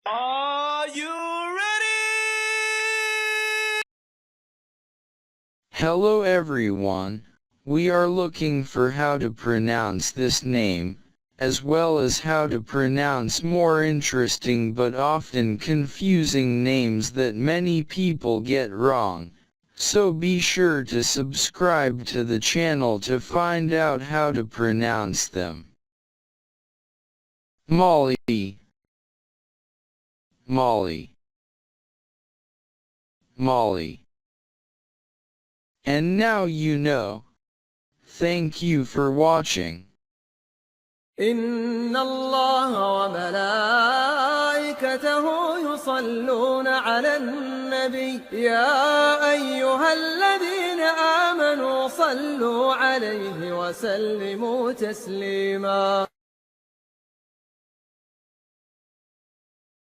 Are you ready? Hello everyone. We are looking for how to pronounce this name, as well as how to pronounce more interesting but often confusing names that many people get wrong. So be sure to subscribe to the channel to find out how to pronounce them. Molly, Molly, Molly. And now you know. Thank you for watching. إن الله وملائكته يصلون على النبي يا أيها الذين آمنوا صلوا عليه وسلموا تسليما